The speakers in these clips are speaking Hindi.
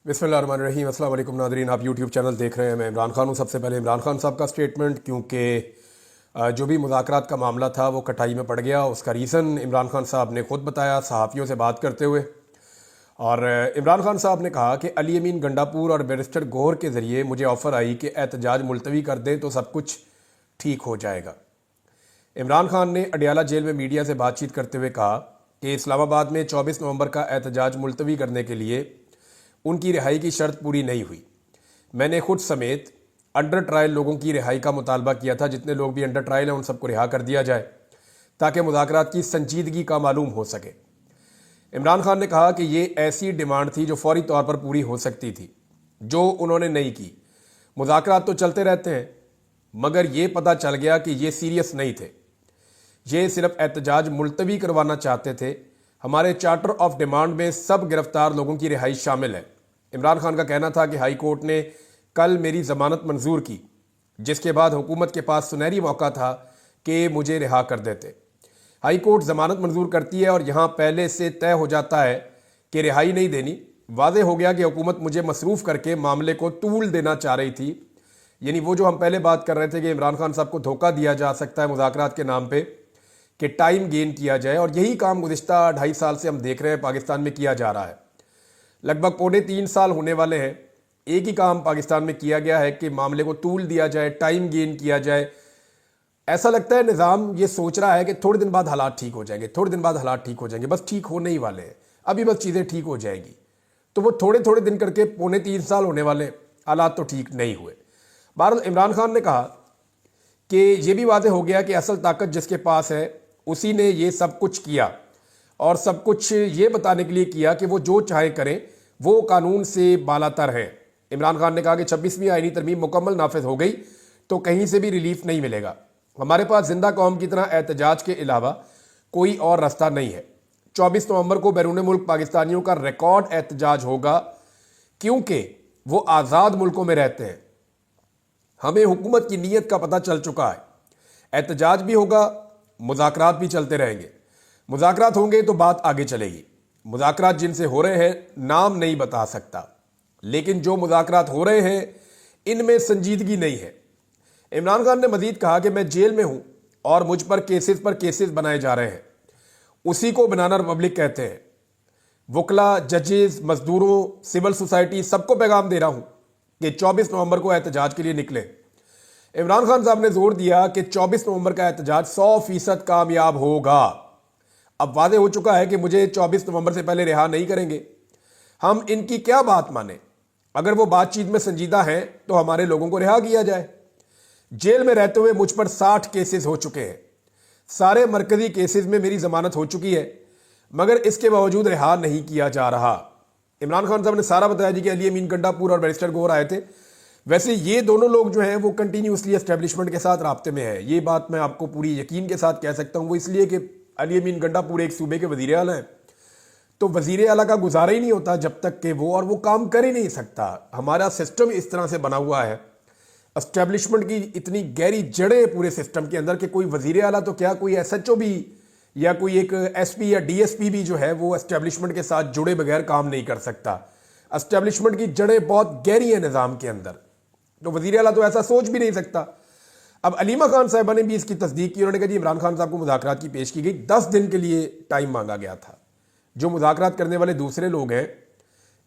बिस्मिल्लाहिर्रहमानिर्रहीम। अस्सलाम वालेकुम नादरीन, आप यूट्यूब चैनल देख रहे हैं। मैं इमरान खान हूँ। सबसे पहले इमरान खान साहब का स्टेटमेंट, क्योंकि जो भी मुज़ाकरात का मामला था वो कटाई में पड़ गया। उसका रीज़न इमरान खान साहब ने खुद बताया सहाफ़ियों से बात करते हुए। और इमरान खान साहब ने कहा कि अली अमीन गंडापुर और बैरिस्टर गौहर के ज़रिए मुझे ऑफ़र आई कि एहतजाज मुलतवी कर दें तो सब कुछ ठीक हो जाएगा। इमरान खान ने अडियाला जेल में मीडिया से बातचीत करते हुए कहा कि इस्लामाबाद में 24 नवंबर का एहतजाज मुलतवी करने के लिए उनकी रिहाई की शर्त पूरी नहीं हुई। मैंने खुद समेत अंडर ट्रायल लोगों की रिहाई का मुतालबा किया था। जितने लोग भी अंडर ट्रायल हैं उन सबको रिहा कर दिया जाए ताकि मुज़ाकरात की संजीदगी का मालूम हो सके। इमरान खान ने कहा कि ये ऐसी डिमांड थी जो फौरी तौर पर पूरी हो सकती थी, जो उन्होंने नहीं की। मुज़ाकरात तो चलते रहते हैं, मगर ये पता चल गया कि ये सीरियस नहीं थे। ये सिर्फ एहतजाज मुलतवी करवाना चाहते थे। हमारे चार्टर ऑफ डिमांड में सब गिरफ्तार लोगों की रिहाई शामिल है। इमरान खान का कहना था कि हाई कोर्ट ने कल मेरी जमानत मंजूर की, जिसके बाद हुकूमत के पास सुनहरी मौका था कि मुझे रिहा कर देते। हाई कोर्ट जमानत मंजूर करती है और यहाँ पहले से तय हो जाता है कि रिहाई नहीं देनी। वाज़ेह हो गया कि हुकूमत मुझे मसरूफ़ करके मामले को तूल देना चाह रही थी। यानी वो जो हम पहले बात कर रहे थे कि इमरान खान साहब को धोखा दिया जा सकता है मुज़ाकरात के नाम पे कि टाइम गेन किया जाए, और यही काम गुज़िश्ता 2.5 साल से हम देख रहे हैं पाकिस्तान में किया जा रहा है। लगभग 2.25 साल होने वाले हैं। एक ही काम पाकिस्तान में किया गया है कि मामले को तूल दिया जाए, टाइम गेन किया जाए। ऐसा लगता है निज़ाम ये सोच रहा है कि थोड़े दिन बाद हालात ठीक हो जाएंगे, थोड़े दिन बाद हालात ठीक हो जाएंगे। बस ठीक होने ही वाले हैं, अभी बस चीज़ें ठीक हो जाएगी। तो वो थोड़े थोड़े दिन करके 2.25 साल होने वाले, हालात तो ठीक नहीं हुए। बहरहाल इमरान खान ने कहा कि ये भी वाज़ेह हो गया कि असल ताकत जिसके पास है उसी ने ये सब कुछ किया, और सब कुछ ये बताने के लिए किया कि वो जो चाहे करें, वो कानून से बालातर है। इमरान खान ने कहा कि 26वीं आईनी तरमीम मुकम्मल नाफिज हो गई तो कहीं से भी रिलीफ नहीं मिलेगा। हमारे पास जिंदा कौम की तरह एहतजाज के अलावा कोई और रास्ता नहीं है। 24 नवंबर को बैरून मुल्क पाकिस्तानियों का रिकॉर्ड एहतजाज होगा, क्योंकि वो आज़ाद मुल्कों में रहते हैं। हमें हुकूमत की नीयत का पता चल चुका है। एहतजाज भी होगा, मुज़ाकरात भी चलते रहेंगे। मुज़ाकरात होंगे तो बात आगे चलेगी। मुज़ाकरात जिनसे हो रहे हैं नाम नहीं बता सकता, लेकिन जो मुज़ाकरात हो रहे हैं इनमें संजीदगी नहीं है। इमरान खान ने मजीद कहा कि मैं जेल में हूं और मुझ पर केसेस बनाए जा रहे हैं। उसी को बनाना रिपब्लिक कहते हैं। वकला, जजेस, मजदूरों, सिविल सोसाइटी सबको पैगाम दे रहा हूं कि 24 नवंबर को एहतजाज के लिए निकले। इमरान खान साहब ने जोर दिया कि 24 नवंबर का एहतजाज 100% कामयाब होगा। अब वाज़ेह हो चुका है कि मुझे 24 नवंबर से पहले रिहा नहीं करेंगे। हम इनकी क्या बात माने? अगर वो बातचीत में संजीदा हैं तो हमारे लोगों को रिहा किया जाए। जेल में रहते हुए मुझ पर 60 केसेस हो चुके हैं। सारे मरकजी केसेस में मेरी जमानत हो चुकी है, मगर इसके बावजूद रिहा नहीं किया जा रहा। इमरान खान साहब ने सारा बताया जी कि अली अमीन गंडापुर और बैरिस्टर गौहर आए थे। वैसे ये दोनों लोग जो हैं वो कंटिन्यूसली एस्टेब्लिशमेंट के साथ राब्ते में है। ये बात मैं आपको पूरी यकीन के साथ कह सकता हूँ। वो इसलिए कि अली अमीन गंडापुर एक सूबे के वज़ीर आला हैं, तो वज़ीर आला का गुजारा ही नहीं होता जब तक कि वो काम कर ही नहीं सकता। हमारा सिस्टम इस तरह से बना हुआ है, एस्टेब्लिशमेंट की इतनी गहरी जड़ें पूरे सिस्टम के अंदर कि कोई वज़ीर आला तो क्या, कोई SHO भी या कोई एक SP या DSP भी जो है वो एस्टेब्लिशमेंट के साथ जुड़े बगैर काम नहीं कर सकता। एस्टेब्लिशमेंट की जड़ें बहुत गहरी हैं निज़ाम के अंदर, तो वज़ीर आला तो ऐसा सोच भी नहीं सकता। अब अलीमा खान साहिबा ने भी इसकी तस्दीक की। उन्होंने कहा जी इमरान खान साहब को मुज़ाकरात की पेश की गई, 10 दिन के लिए टाइम मांगा गया था। जो मुज़ाकरात करने वाले दूसरे लोग हैं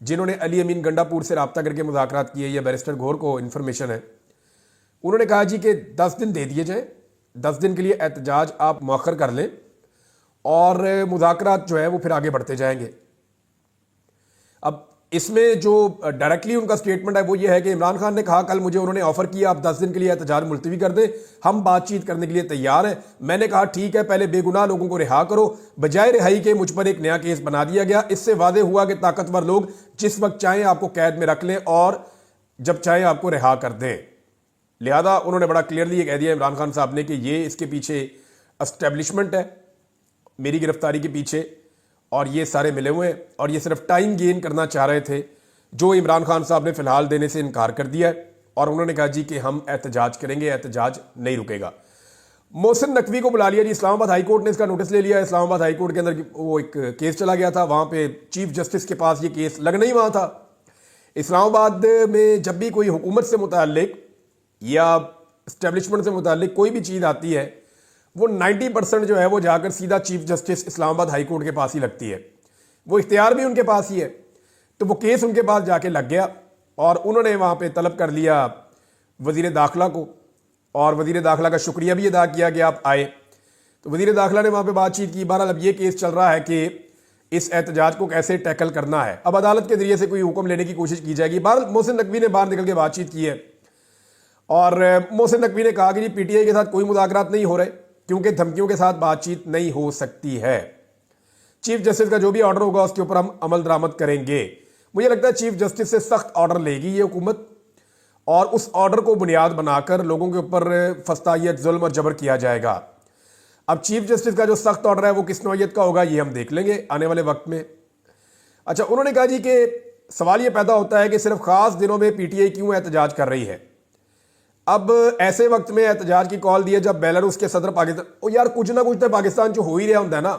जिन्होंने अली अमीन गंडापुर से रब्ता करके मुज़ाकरात किए या बैरिस्टर गौहर को इन्फॉर्मेशन है, उन्होंने कहा जी कि 10 दिन दे दिए जाए, 10 दिन के लिए एहतजाज आप मौखर कर लें और मुज़ाकरात जो है वो फिर आगे बढ़ते जाएंगे। अब इसमें जो डायरेक्टली उनका स्टेटमेंट है वो ये है कि इमरान खान ने कहा कल मुझे उन्होंने ऑफर किया आप 10 दिन के लिए एहतजाज मुलतवी कर दें, हम बातचीत करने के लिए तैयार हैं। मैंने कहा ठीक है, पहले बेगुनाह लोगों को रिहा करो। बजाय रिहाई के मुझ पर एक नया केस बना दिया गया। इससे वाज़ेह हुआ कि ताकतवर लोग जिस वक्त चाहें आपको कैद में रख लें और जब चाहें आपको रिहा कर दें। लिहाजा उन्होंने बड़ा क्लियरली ये कह दिया इमरान खान साहब ने कि ये इसके पीछे एस्टेब्लिशमेंट है मेरी गिरफ्तारी के पीछे, और ये सारे मिले हुए हैं और ये सिर्फ टाइम गेन करना चाह रहे थे, जो इमरान खान साहब ने फिलहाल देने से इनकार कर दिया है। और उन्होंने कहा जी कि हम एहतजाज करेंगे, एहतजाज नहीं रुकेगा। मोहसिन नकवी को बुला लिया जी, इस्लामाबाद हाई कोर्ट ने इसका नोटिस ले लिया। इस्लामाबाद हाई कोर्ट के अंदर वो एक केस चला गया था, वहां पे चीफ जस्टिस के पास ये केस लगना ही वहां था। इस्लामाबाद में जब भी कोई हुकूमत से मुताल्लिक या इस्टेब्लिशमेंट से मुताल्लिक कोई भी चीज़ आती है, वो 90% जो है वो जाकर सीधा chief justice Islamabad high court के पास ही लगती है। वो इख्तियार भी उनके पास ही है। तो वो केस उनके पास जाके लग गया और उन्होंने वहाँ पे तलब कर लिया वज़ीर दाखिला को, और वज़ीर दाखिला का शुक्रिया भी अदा किया कि आप आए। तो वज़ीर दाखिला ने वहाँ पे बातचीत की। बहरहाल अब ये केस चल रहा है कि इस एहतजाज को कैसे टैकल करना है। अब अदालत के ज़रिए से कोई हुक्म लेने की कोशिश की जाएगी। बहरहाल मोहसिन नकवी ने बाहर निकल के बातचीत की है और मोहसिन नकवी ने कहा कि जी पीटीआई के साथ कोई मुज़ाकरात नहीं हो रहे क्योंकि धमकियों के साथ बातचीत नहीं हो सकती है। चीफ जस्टिस का जो भी ऑर्डर होगा उसके ऊपर हम अमल दरामद करेंगे। मुझे लगता है चीफ जस्टिस से सख्त ऑर्डर लेगी ये हुकूमत और उस ऑर्डर को बुनियाद बनाकर लोगों के ऊपर फस्तायत, जुल्म और जबर किया जाएगा। अब चीफ जस्टिस का जो सख्त ऑर्डर है वो किस नौयत का होगा ये हम देख लेंगे आने वाले वक्त में। अच्छा, उन्होंने कहा जी कि सवाल ये पैदा होता है कि सिर्फ खास दिनों में पीटीआई क्यों एहतजाज कर रही है। अब ऐसे वक्त में एहतजाज की कॉल दी है जब बेलारूस के सदर पाकिस्तान, ओ यार कुछ ना कुछ तो पाकिस्तान जो हो ही रहा होता है ना।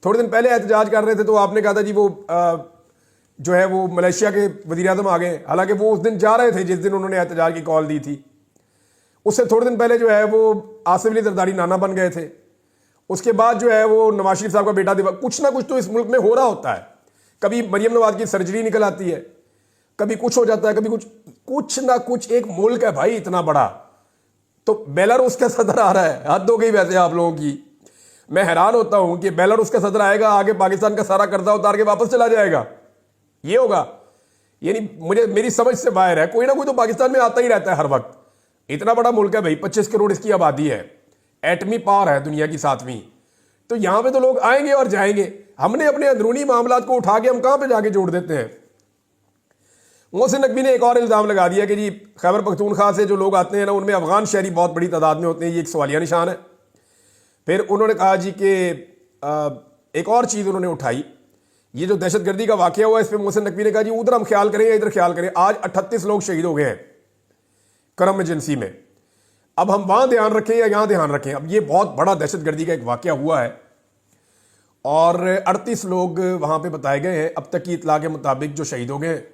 थोड़े दिन पहले एहतजाज कर रहे थे तो आपने कहा था जी वो जो है वो मलेशिया के वज़ीर आज़म आ गए, हालांकि वो उस दिन जा रहे थे जिस दिन उन्होंने एहतजाज की कॉल दी थी। उससे थोड़े दिन पहले जो है वो आसिफ अली जरदारी नाना बन गए थे। उसके बाद जो है वो नवाज शरीफ साहब का बेटा दिवा, कुछ ना कुछ तो इस मुल्क में हो रहा होता है। कभी मरियम नवाज की सर्जरी निकल आती है, कभी कुछ हो जाता है, कभी कुछ ना कुछ। एक मुल्क है भाई इतना बड़ा, तो बेलारूस का सदर आ रहा है। हद हो गई वैसे आप लोगों की। मैं हैरान होता हूं कि बेलारूस का सदर आएगा, आगे पाकिस्तान का सारा कर्जा उतार के वापस चला जाएगा, ये होगा। यानी मेरी समझ से बाहर है। कोई ना कोई तो पाकिस्तान में आता ही रहता है हर वक्त। इतना बड़ा मुल्क है भाई, 25 करोड़ इसकी आबादी है, एटमी पावर है दुनिया की 7वीं। तो यहां पे तो लोग आएंगे और जाएंगे। हमने अपने अंदरूनी मामलात को उठा के हम कहां पे जाके जोड़ देते हैं। मोहसिन नकवी ने एक और इल्ज़ाम लगा दिया कि जी खैबर पख्तूनख्वा से जो लोग आते हैं ना उनमें अफगान शहरी बहुत बड़ी तादाद में होते हैं, ये एक सवालिया निशान है। फिर उन्होंने कहा जी कि एक और चीज़ उन्होंने उठाई, ये जो दहशतगर्दी का वाक़या हुआ इस पर मोहसिन नकवी ने कहा जी उधर हम ख्याल करें या इधर ख्याल करें। आज 38 लोग शहीद हो गए हैं करम एजेंसी में। अब हम वहां ध्यान रखें या यहां ध्यान रखें। अब ये बहुत बड़ा दहशतगर्दी का एक वाक़या हुआ है और 38 लोग वहां पे बताए गए हैं। अब तक की इतला के मुताबिक जो शहीद हो गए हैं,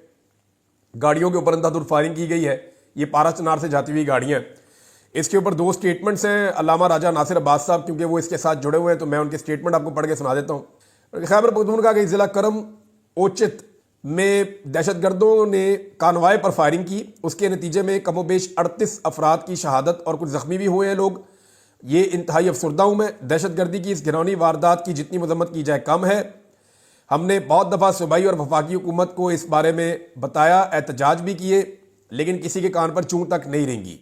गाड़ियों के ऊपर अंधाधुंध फायरिंग की गई है। ये पारा चनार से जाती हुई गाड़ियां। इसके ऊपर 2 स्टेटमेंट्स हैं अल्लामा राजा नासिर अब्बास साहब, क्योंकि वो इसके साथ जुड़े हुए हैं तो मैं उनके स्टेटमेंट आपको पढ़ के सुना देता हूँ। खैबर पख्तूनख्वा के जिला करम ओचित में दहशतगर्दों ने कानवाए पर फायरिंग की। उसके नतीजे में कमोबेश 38 अफराद की शहादत और कुछ जख्मी भी हुए हैं लोग। ये इंतहाई अफसरदा हूँ मैं। दहशतगर्दी की इस घिनौनी वारदात की जितनी मजम्मत की जाए कम है। हमने बहुत दफ़ा सूबाई और वफाकी हुकूमत को इस बारे में बताया, एहतजाज भी किए, लेकिन किसी के कान पर चूं तक नहीं रेंगी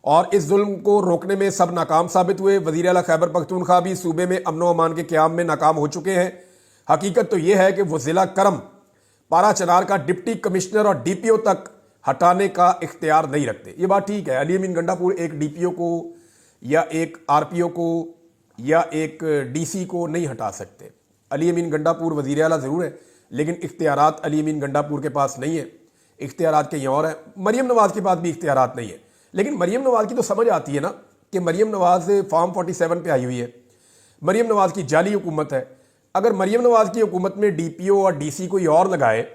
और इस जुल्म को रोकने में सब नाकाम साबित हुए। वज़ीर आला खैबर पख्तूनख्वा भी सूबे में अमन व अमान के क़याम में नाकाम हो चुके हैं। हकीकत तो यह है कि वो ज़िला करम पारा चनार का डिप्टी कमिश्नर और DPO तक हटाने का इख्तियार नहीं रखते। ये बात ठीक है, अली अमीन गंडापुर एक DPO को या एक RPO को या एक DC को नहीं हटा सकते। अली अमीन गंडापुर वज़ीर आला ज़रूर है, लेकिन इख्तियारात अली अमीन गंडापुर के पास नहीं है, इख्तियारात कहीं और है। मरियम नवाज़ के पास भी इख्तियारात नहीं है, लेकिन मरियम नवाज़ की तो समझ आती है ना कि मरियम नवाज़ फॉर्म 47 पे आई हुई है। मरियम नवाज़ की जाली हुकूमत है। अगर मरियम नवाज़ की हुकूमत में DPO और DC कोई और लगाए,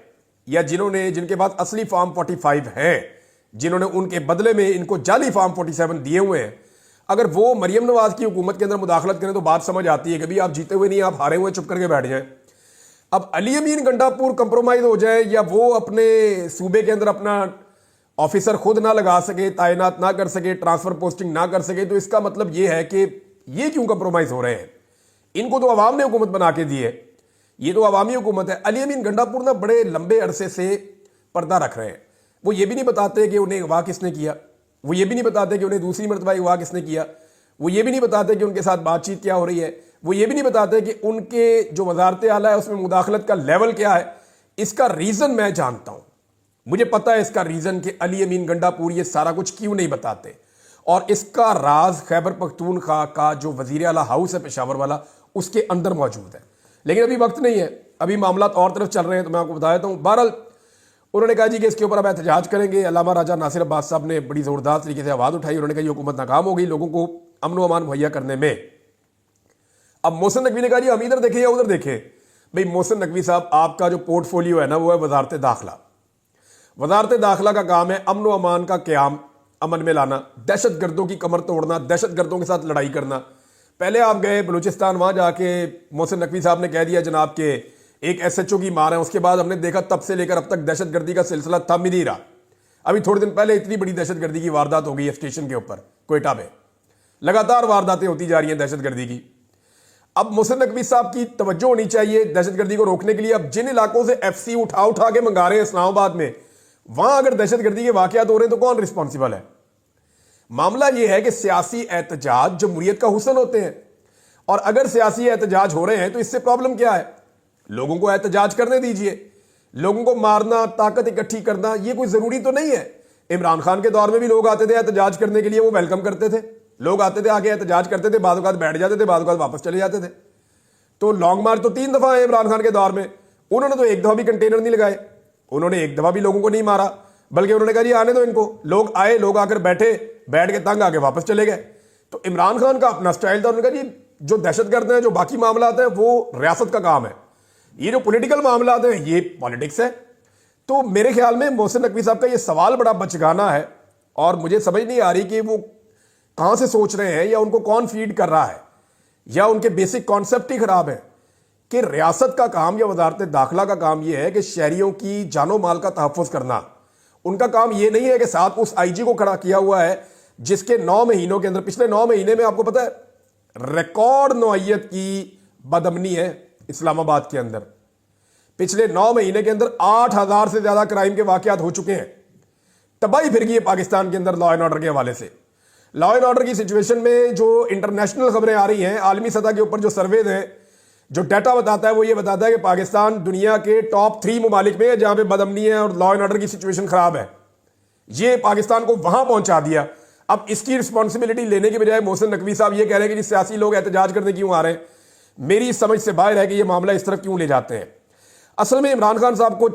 या जिनके पास असली फॉर्म 45 हैं, जिन्होंने उनके बदले में इनको जाली फॉर्म 47 दिए हुए हैं, अगर वो मरियम नवाज़ की हुकूमत के अंदर मुदाखलत करें तो बात समझ आती है कि भाई आप जीते हुए नहीं, आप हारे हुए चुप करके बैठ जाएं। अब अली अमीन गंडापुर कंप्रोमाइज हो जाए या वो अपने सूबे के अंदर अपना ऑफिसर खुद ना लगा सके, तैनात ना कर सके, ट्रांसफर पोस्टिंग ना कर सके, तो इसका मतलब ये है कि ये क्यों कंप्रोमाइज हो रहे हैं। इनको तो अवाम ने हुकूमत बना के दी है, ये तो अवामी हुकूमत है। अली अमीन गंडापुर ना बड़े लंबे अरसे से पर्दा रख रहे हैं। वो ये भी नहीं बताते कि उन्हें अगवा किसने किया, वो ये भी नहीं बताते कि उन्हें दूसरी मरतबा अगवा किसने किया, वो ये भी नहीं बताते कि उनके साथ बातचीत क्या हो रही है, वो ये भी नहीं बताते कि उनके जो वजारत आला है उसमें मुदाखलत का लेवल क्या है। इसका रीज़न मैं जानता हूं, मुझे पता है इसका रीज़न कि अली अमीन गंडापुर ये सारा कुछ क्यों नहीं बताते, और इसका राज खैबर पख्तूनख्वा का जो वज़ीर आला हाउस है पेशावर वाला, उसके अंदर मौजूद है। लेकिन अभी वक्त नहीं है, अभी मामला और तरफ चल रहे हैं, तो मैं आपको बता देता हूँ। बहरहाल उन्होंने कहा जी कि इसके ऊपर अब एहतजाज करेंगे। अल्लामा राजा नासिर अब्बास साहब ने बड़ी ज़ोरदार तरीके से आवाज़ उठाई। उन्होंने कहा ये हुकूमत नाकाम हो गई लोगों को अमन व अमान मुहैया करने में। अब मोहसिन नकवी ने कहा जी हम इधर देखें या उधर देखें। भाई मोहसिन नकवी साहब, आपका जो पोर्टफोलियो है ना वो है वजारत दाखिला। वजारत दाखिला का काम है अमन व अमान का क़याम, अमन में लाना, दहशत गर्दों की कमर तोड़ना, दहशत गर्दों के साथ लड़ाई करना। पहले आप गए बलूचिस्तान, वहां जाके मोहसिन नकवी साहब ने कह दिया जनाब के एक SHO की मार है। उसके बाद हमने देखा तब से लेकर अब तक दहशत गर्दी का सिलसिला थम ही नहीं रहा। अभी थोड़े दिन पहले इतनी बड़ी दहशत गर्दी की वारदात हो गई है स्टेशन के ऊपर क्वेटा में। लगातार वारदातें होती जा रही हैं दहशत गर्दी की। अब मोहसिन नकवी साहब की तवज्जो होनी चाहिए दहशत गर्दी को रोकने के लिए। अब जिन इलाकों से FC उठा उठा के मंगा रहे हैं इस्लामाबाद में, वहां अगर दहशत गर्दी के वाकयात हो रहे हैं तो कौन रिस्पॉन्सिबल है? मामला यह है कि सियासी एहतजाज जमहूरियत का हुस्न होते हैं, और अगर सियासी एहतजाज हो रहे हैं तो इससे प्रॉब्लम क्या है? लोगों को एहतजाज करने दीजिए। लोगों को मारना, ताकत इकट्ठी करना, यह कोई जरूरी तो नहीं है। इमरान खान के दौर में भी लोग आते थे एहतजाज करने के लिए, वो वेलकम करते थे। लोग आते थे, आके एहतजाज करते थे, बाद औक़ात बैठ जाते थे, बाद औक़ात वापस चले जाते थे। तो लॉन्ग मार्च तो 3 दफा है इमरान खान के दौर में। उन्होंने तो एक दफा भी कंटेनर नहीं लगाए, उन्होंने एक दफा भी लोगों को नहीं मारा, बल्कि उन्होंने कहा जी आने दो इनको। लोग आए, लोग आकर बैठे, बैठ के तंग आके वापस चले गए। तो इमरान खान का अपना स्टाइल था। उन्होंने कहा जी जो दहशतगर्द हैं, जो बाकी मामला हैं, वो रियासत का काम है, ये जो पॉलिटिकल मामला हैं ये पॉलिटिक्स है। तो मेरे ख्याल में मोहसिन नकवी साहब का ये सवाल बड़ा बचगाना है, और मुझे समझ नहीं आ रही कि वो कहां से सोच रहे हैं, या उनको कौन फीड कर रहा है, या उनके बेसिक कॉन्सेप्ट ही खराब है कि रियासत का काम या वजारत दाखिला का काम यह है कि शहरियों की जानो माल का तहफ़्फ़ुज़ करना। उनका काम यह नहीं है कि साथ उस IG को खड़ा किया हुआ है जिसके 9 महीनों के अंदर, पिछले 9 महीने में आपको पता है रिकॉर्ड नौइयत की बदअमनी है इस्लामाबाद के अंदर। पिछले 9 महीने के अंदर 8000 से ज्यादा क्राइम के वाकयात हो चुके हैं। तबाही फिर गई है पाकिस्तान के अंदर लॉ एंड ऑर्डर के हवाले से। लॉ एंड ऑर्डर की सिचुएशन में जो इंटरनेशनल खबरें आ रही हैं, आलमी सतह के ऊपर जो सर्वेज हैं, जो डाटा बताता है वो ये बताता है कि पाकिस्तान दुनिया के टॉप 3 ममालिक में है जहां पे बदअमनी है और लॉ एंड ऑर्डर की सिचुएशन खराब है। ये पाकिस्तान को वहां पहुंचा दिया। अब इसकी रिस्पॉन्सिबिलिटी लेने के बजाय मोहसिन नकवी साहब ये कह रहे हैं कि सियासी लोग एहतजाज करने क्यों आ रहे हैं। मेरी समझ से बाहर है कि ये मामला इस तरफ क्यों ले जाते हैं। असल में इमरान खान साहब को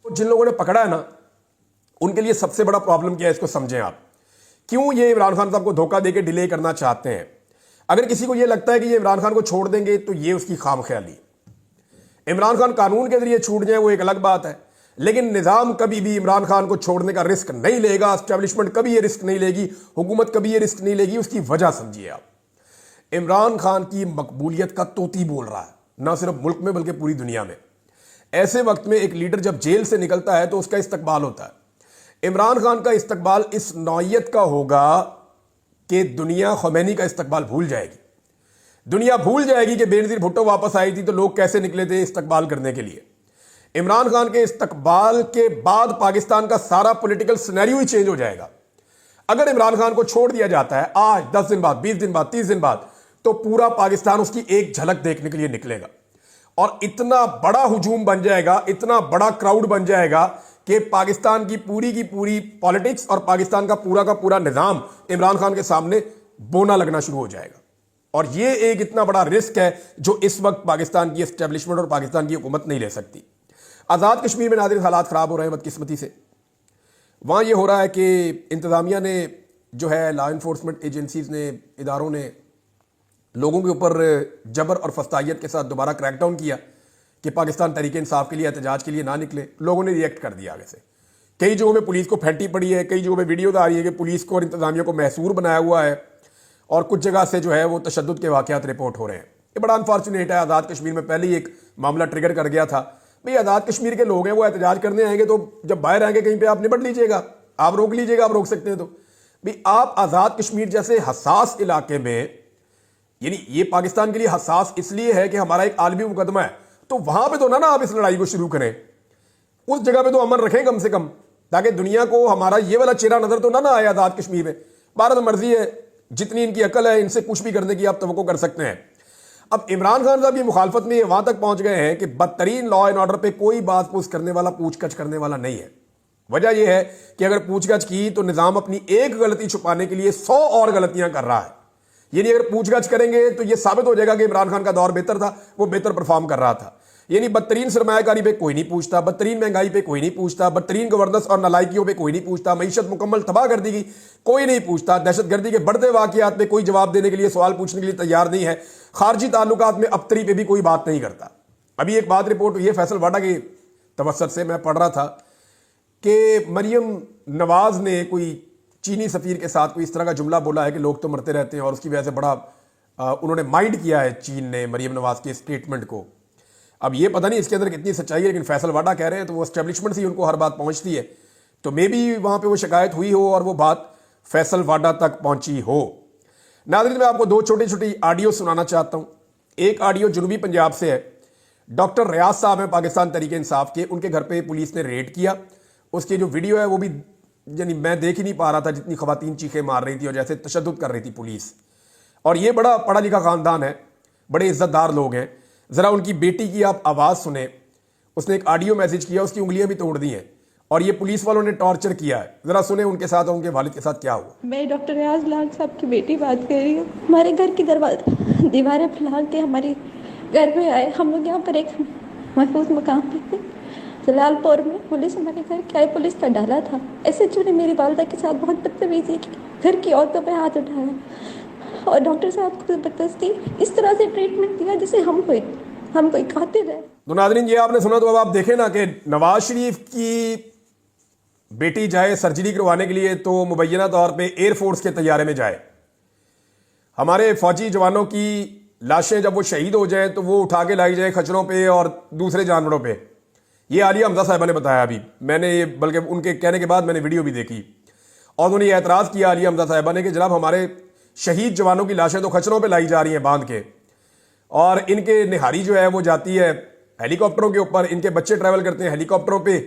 जिन लोगों ने पकड़ा है ना, उनके लिए सबसे बड़ा प्रॉब्लम क्या है, इसको समझें आप। क्यों ये इमरान खान साहब को धोखा देकर डिले करना चाहते हैं? अगर किसी को यह लगता है कि ये इमरान खान को छोड़ देंगे तो ये उसकी खामख्याली। इमरान खान कानून के जरिए छूट जाए वो एक अलग बात है, लेकिन निजाम कभी भी इमरान खान को छोड़ने का रिस्क नहीं लेगा। एस्टेब्लिशमेंट कभी ये रिस्क नहीं लेगी, हुकूमत कभी ये रिस्क नहीं लेगी। उसकी वजह समझिए आप। इमरान खान की मकबूलियत का तोती बोल रहा है, ना सिर्फ मुल्क में बल्कि पूरी दुनिया में। ऐसे वक्त में एक लीडर जब जेल से निकलता है तो उसका इस्तकबाल होता है। इमरान खान का इस्तकबाल इस नौइयत का होगा कि दुनिया खमैनी का इस्तकबाल भूल जाएगी। दुनिया भूल जाएगी कि बेनजीर भुट्टो वापस आई थी तो लोग कैसे निकले थे इस्तकबाल करने के लिए। इमरान खान के इस्तकबाल के बाद पाकिस्तान का सारा पॉलिटिकल सिनेरियो ही चेंज हो जाएगा। अगर इमरान खान को छोड़ दिया जाता है आज, 10 दिन बाद, 20 दिन बाद, 30 दिन बाद, तो पूरा पाकिस्तान उसकी एक झलक देखने के लिए निकलेगा, और इतना बड़ा हुजूम बन जाएगा, इतना बड़ा क्राउड बन जाएगा कि पाकिस्तान की पूरी पॉलिटिक्स और पाकिस्तान का पूरा निजाम इमरान खान के सामने बोना लगना शुरू हो जाएगा। और ये एक इतना बड़ा रिस्क है जो इस वक्त पाकिस्तान की एस्टेब्लिशमेंट और पाकिस्तान की हुकूमत नहीं ले सकती। आज़ाद कश्मीर में नाज़रीन हालात ख़राब हो रहे हैं बदकिस्मती से। वहाँ ये हो रहा है कि इंतज़ामिया ने जो है, लॉ इन्फोर्समेंट एजेंसीज़ ने, इदारों ने लोगों के ऊपर जबर और फस्तायत के साथ दोबारा क्रैकडाउन किया कि पाकिस्तान तहरीक इंसाफ के लिए एहतजाज के लिए ना निकले। लोगों ने रिएक्ट कर दिया आगे से। कई जगहों में पुलिस को फेंटी पड़ी है, कई जगहों में वीडियो आ रही है कि पुलिस को और इंतज़ामिया को महसूर बनाया हुआ है, और कुछ जगह से जो है वो तशद्दुद के वाक़यात रिपोर्ट हो रहे हैं। ये बड़ा अनफॉर्चुनेट है। आज़ाद कश्मीर में पहले ही एक मामला ट्रिगर कर गया था। भाई आज़ाद कश्मीर के लोग हैं, वो एहतजाज करने आएंगे तो जब बाहर आएंगे कहीं पे आप निपट लीजिएगा, आप रोक लीजिएगा, आप रोक सकते हैं। तो भाई आप आज़ाद कश्मीर जैसे हसास इलाके में, यानी ये पाकिस्तान के लिए हसास इसलिए है कि हमारा एक आलमी मुकदमा है, तो वहां पे तो ना आप इस लड़ाई को शुरू करें। उस जगह पे तो अमन रखें कम से कम, ताकि दुनिया को हमारा ये वाला चेहरा नजर तो ना आए आज़ाद कश्मीर में। भारत मर्जी है, जितनी इनकी अकल है इनसे कुछ भी करने की आप तवक्को कर सकते हैं। अब इमरान खान साहब की मुखालफत में वहां तक पहुंच गए हैं कि बदतरीन लॉ एंड ऑर्डर पे कोई बात पूछ करने वाला, पूछगछ करने वाला नहीं है। वजह यह है कि अगर पूछगछ की तो निजाम अपनी एक गलती छुपाने के लिए 100 और गलतियां कर रहा है। यानी अगर पूछगछ करेंगे तो यह साबित हो जाएगा कि इमरान खान का दौर बेहतर था, वो बेहतर परफॉर्म कर रहा था। यानी बदतरीन सरमायाकारी पे कोई नहीं पूछता, बदतरीन महंगाई पे कोई नहीं पूछता, बदतरीन गवर्नेंस और नालायकियों पे कोई नहीं पूछता, मईशत मुकम्मल तबाह कर दी गई, कोई नहीं पूछता, दहशतगर्दी के बढ़ते वाकयात पे कोई जवाब देने के लिए, सवाल पूछने के लिए तैयार नहीं है, खारजी ताल्लुकात में अबतरी पे भी कोई बात नहीं करता। अभी एक बात रिपोर्ट हुई है फैसल वाडा की तवस्सुत से, मैं पढ़ रहा था कि मरियम नवाज ने कोई चीनी सफीर के साथ कोई इस तरह का जुमला बोला है कि लोग तो मरते रहते हैं, और उसकी वजह से बड़ा उन्होंने माइंड किया है चीन ने मरियम नवाज के स्टेटमेंट को। अब ये पता नहीं इसके अंदर कितनी सच्चाई है, लेकिन फैसल वाडा कह रहे हैं तो वो एस्टेब्लिशमेंट से उनको हर बात पहुंचती है, तो मे बी वहां पे वो शिकायत हुई हो और वो बात फैसल वाडा तक पहुंची हो। नाज़रीन, मैं आपको दो छोटी छोटी ऑडियो सुनाना चाहता हूं। एक ऑडियो जुनूबी पंजाब से है। डॉक्टर रियाज साहब हैं पाकिस्तान तरीके इंसाफ के, उनके घर पे पुलिस ने रेड किया। उसकी जो वीडियो है वो भी यानी मैं देख ही नहीं पा रहा था, जितनी खवातीन चीखें मार रही थी और जैसे तशद्दुद कर रही थी पुलिस। और ये बड़ा पढ़ा लिखा खानदान है, बड़े इज्जतदार लोग हैं। ज़रा उनकी बेटी की आप आवाज़ सुने। उसने एक ऑडियो मैसेज किया, उसकी उंगलियां भी तोड़ दी हैं, और ये पुलिस वालों ने टॉर्चर किया है। ज़रा सुने उनके साथ और उनके वालिद के साथ क्या हुआ। मैं डॉक्टर रियाज लाल साहब की बेटी बात कर रही हूँ। हमारे घर की दीवारें फैला के हमारे घर में आए। हम लोग यहाँ पर एक महफूज मकाम पे थे जलालपुर में। पुलिस हमारे घर के आई, पुलिस का डाला था। SHO ने मेरी वालदा के साथ बहुत बदतमीजी की, घर की औरतों पे हाथ उठाया और डॉक्टर साहब को जबरदस्ती इस तरह से ट्रीटमेंट दिया जैसे हम कोई कातिल है। तो नाज़रीन, ये आपने सुना, तो अब आप देखें ना कि नवाज शरीफ की बेटी जाए सर्जरी करवाने के लिए तो मुबैना तौर पे एयरफोर्स के तैयारे में जाए। हमारे फौजी जवानों की लाशें जब वो शहीद हो जाएं तो वो उठा के लाई जाए खच्चरों पे और दूसरे जानवरों पे। ये आलिया हमजा साहिबा ने बताया। अभी मैंने ये, बल्कि उनके कहने के बाद मैंने वीडियो भी देखी, और उन्होंने ये एतराज़ किया आलिया हमजा साहिबा ने कि जनाब हमारे शहीद जवानों की लाशें तो खच्चरों पर लाई जा रही हैं बांध के, और इनके निहारी जो है वो जाती है हेलीकॉप्टरों के ऊपर, इनके बच्चे ट्रैवल करते हैं हेलीकॉप्टरों पे,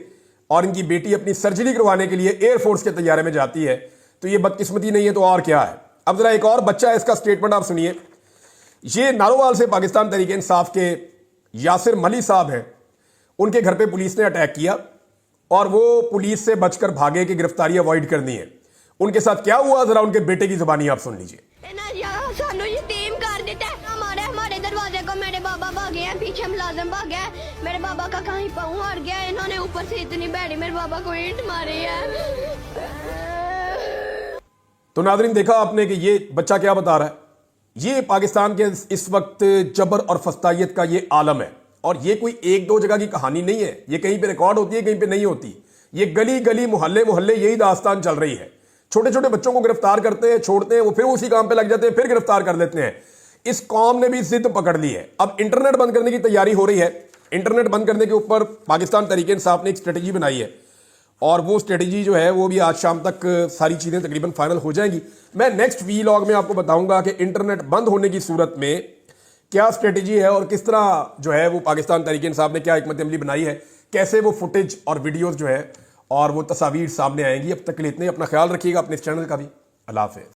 और इनकी बेटी अपनी सर्जरी करवाने के लिए एयरफोर्स के तैयारे में जाती है। तो ये बदकिस्मती नहीं है तो और क्या है। अब जरा एक और बच्चा है, इसका स्टेटमेंट आप सुनिए। ये नारोवाल से पाकिस्तान तरीके इंसाफ के यासिर मली साहब हैं। उनके घर पे पुलिस ने अटैक किया और वो पुलिस से बचकर भागे कि गिरफ्तारी अवॉइड करनी है। उनके साथ क्या हुआ, जरा उनके बेटे की जुबानी आप सुन लीजिए। हमारे दरवाजे को मेरे बाबा भागे हैं, पीछे मुलाजिम भागे हैं, मेरे बाबा का कहीं पाँव हार गया, इन्होंने ऊपर से इतनी बैठी मेरे बाबा को ईंट मारी है। तो नाज़रीन, देखा आपने कि ये बच्चा क्या बता रहा है। ये पाकिस्तान के इस वक्त जबर और फस्तायत का ये आलम है, और ये कोई एक दो जगह की कहानी नहीं है। ये कहीं पे रिकॉर्ड होती है, कहीं पे नहीं होती। ये गली गली मोहल्ले मोहल्ले यही दास्तान चल रही है। छोटे छोटे बच्चों को गिरफ्तार करते हैं, छोड़ते हैं, वो फिर उसी काम पे लग जाते हैं, फिर गिरफ्तार कर लेते हैं। इस कौम ने भी जिद पकड़ ली है। अब इंटरनेट बंद करने की तैयारी हो रही है। इंटरनेट बंद करने के ऊपर पाकिस्तान तरीके इंसाफ ने एक स्ट्रेटजी बनाई है, और वो स्ट्रेटजी जो है वो भी आज शाम तक सारी चीज़ें तकरीबन फाइनल हो जाएंगी। मैं नेक्स्ट वीलॉग में आपको बताऊंगा कि इंटरनेट बंद होने की सूरत में क्या स्ट्रेटजी है और किस तरह जो है वो पाकिस्तान तरीके इंसाफ ने क्या हिकमत अमली बनाई है, कैसे वो फुटेज और वीडियोज़ जो है और वो तस्वीर सामने आएंगी। अब तक के लिए इतने, अपना ख्याल रखिएगा, अपने इस चैनल का भी। अल्लाह हाफ़िज़।